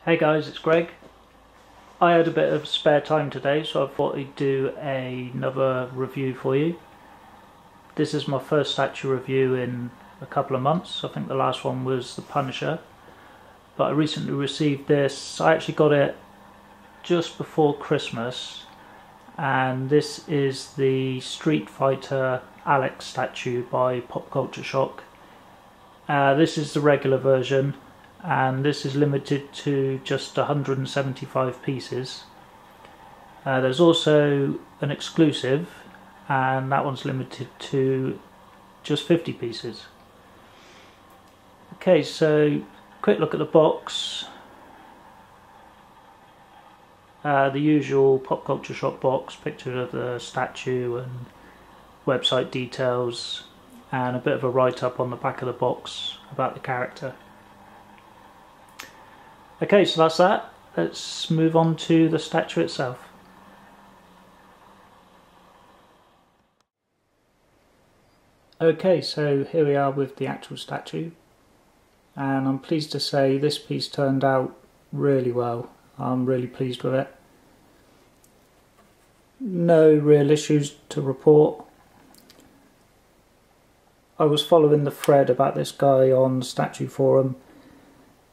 Hey guys, it's Greg. I had a bit of spare time today, so I thought I'd do another review for you. This is my first statue review in a couple of months. I think the last one was the Punisher, but I recently received this. I actually got it just before Christmas, and this is the Street Fighter Alex statue by Pop Culture Shock. This is the regular version, and this is limited to just 175 pieces. There's also an exclusive, and that one's limited to just 50 pieces. Okay, so quick look at the box. The usual Pop Culture Shock box, picture of the statue and website details, and a bit of a write-up on the back of the box about the character. Okay, so that's that. Let's move on to the statue itself. Okay, so here we are with the actual statue, and I'm pleased to say this piece turned out really well. I'm really pleased with it. No real issues to report. I was following the thread about this guy on the Statue Forum,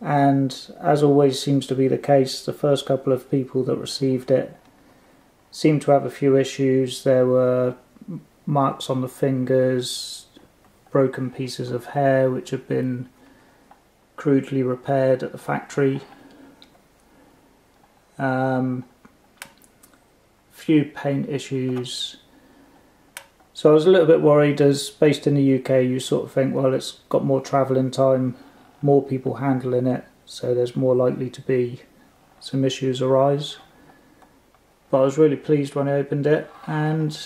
and as always seems to be the case, the first couple of people that received it seemed to have a few issues. There were marks on the fingers, broken pieces of hair which had been crudely repaired at the factory, few paint issues. So I was a little bit worried, as based in the UK you sort of think, well, it's got more travelling time, more people handling it, so there's more likely to be some issues arise. But I was really pleased when I opened it, and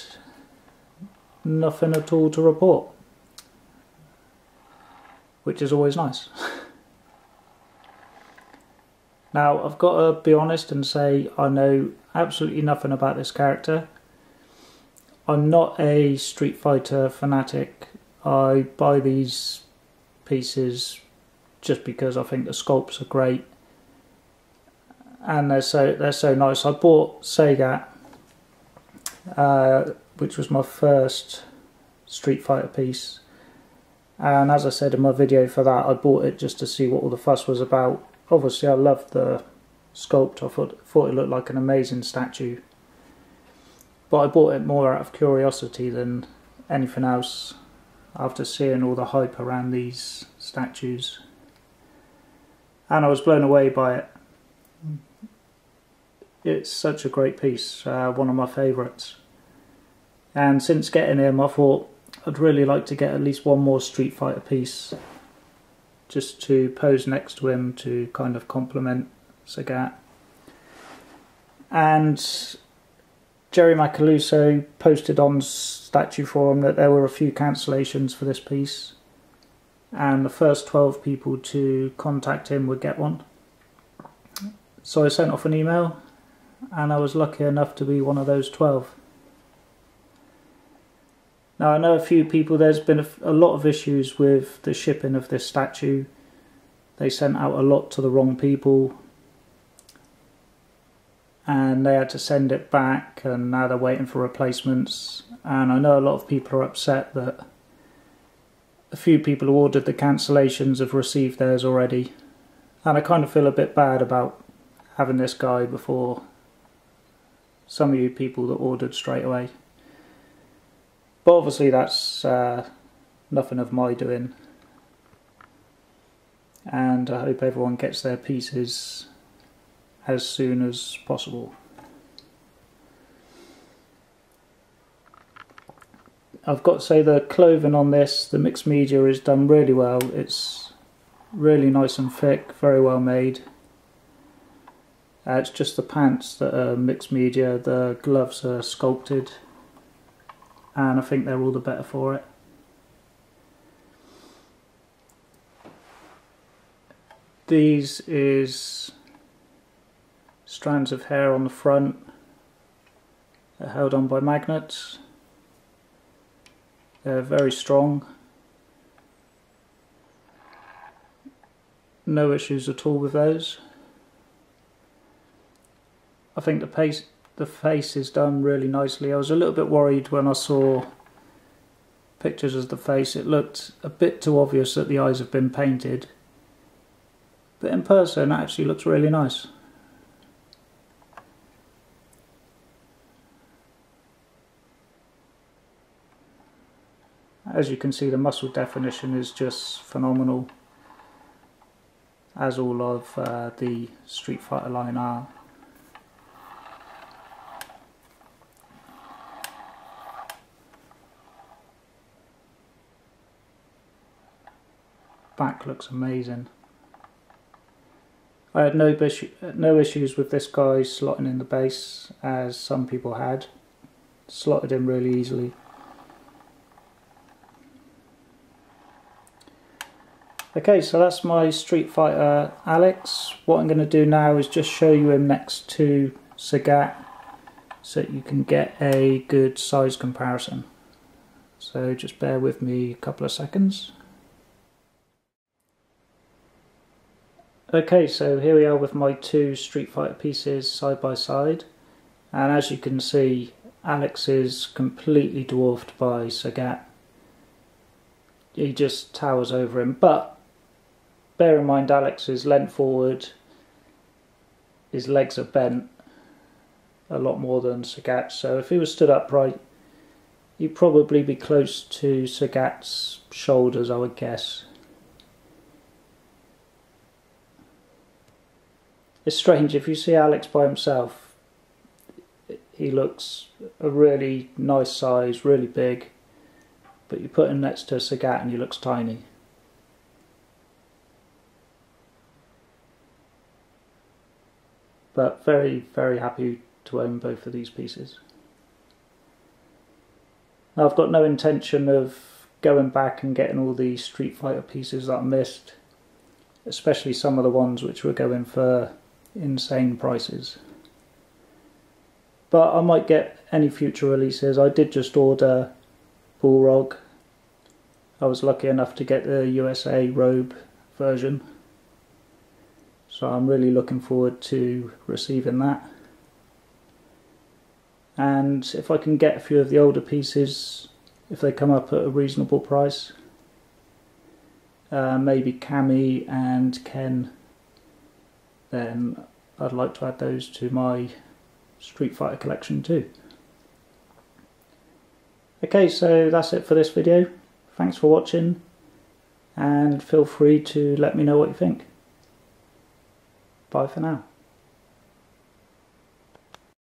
nothing at all to report, which is always nice. Now, I've got to be honest and say I know absolutely nothing about this character. I'm not a Street Fighter fanatic. I buy these pieces just because I think the sculpts are great and they're so nice. I bought Sagat, which was my first Street Fighter piece, and as I said in my video for that, I bought it just to see what all the fuss was about. Obviously I loved the sculpt. I thought it looked like an amazing statue, but I bought it more out of curiosity than anything else after seeing all the hype around these statues, and I was blown away by it. It's such a great piece, one of my favourites, and since getting him I thought I'd really like to get at least one more Street Fighter piece just to pose next to him to kind of complement Sagat. And Jerry Macaluso posted on Statue Forum that there were a few cancellations for this piece, and the first 12 people to contact him would get one. So I sent off an email, and I was lucky enough to be one of those 12. Now I know a few people, there's been a lot of issues with the shipping of this statue. They sent out a lot to the wrong people, and they had to send it back, and now they're waiting for replacements. And I know a lot of people are upset that a few people who ordered the cancellations have received theirs already, and I kind of feel a bit bad about having this guy before some of you people that ordered straight away. But obviously that's nothing of my doing, and I hope everyone gets their pieces as soon as possible. I've got to say the clothing on this, the mixed media, is done really well. It's really nice and thick, very well made. It's just the pants that are mixed media, the gloves are sculpted, and I think they're all the better for it. These is strands of hair on the front. They're held on by magnets. They're very strong. No issues at all with those. I think the face is done really nicely. I was a little bit worried when I saw pictures of the face. It looked a bit too obvious that the eyes have been painted, but in person it actually looks really nice. As you can see, the muscle definition is just phenomenal, as all of the Street Fighter line are. Back looks amazing. I had no issues with this guy slotting in the base, as some people had. Slotted in really easily. Okay, so that's my Street Fighter Alex. What I'm going to do now is just show you him next to Sagat, so that you can get a good size comparison. So just bear with me a couple of seconds. Okay, so here we are with my two Street Fighter pieces side by side, and as you can see, Alex is completely dwarfed by Sagat. He just towers over him, but bear in mind Alex is leant forward, his legs are bent a lot more than Sagat, so if he was stood upright he'd probably be close to Sagat's shoulders, I would guess. It's strange, if you see Alex by himself, he looks a really nice size, really big, but you put him next to Sagat and he looks tiny. But very, very happy to own both of these pieces. Now, I've got no intention of going back and getting all the Street Fighter pieces that I missed, especially some of the ones which were going for insane prices. But I might get any future releases. I did just order Balrog. I was lucky enough to get the USA Robe version, so I'm really looking forward to receiving that. And if I can get a few of the older pieces, if they come up at a reasonable price, maybe Cammy and Ken, then I'd like to add those to my Street Fighter collection too. Okay, so that's it for this video. Thanks for watching, and feel free to let me know what you think. Bye for now.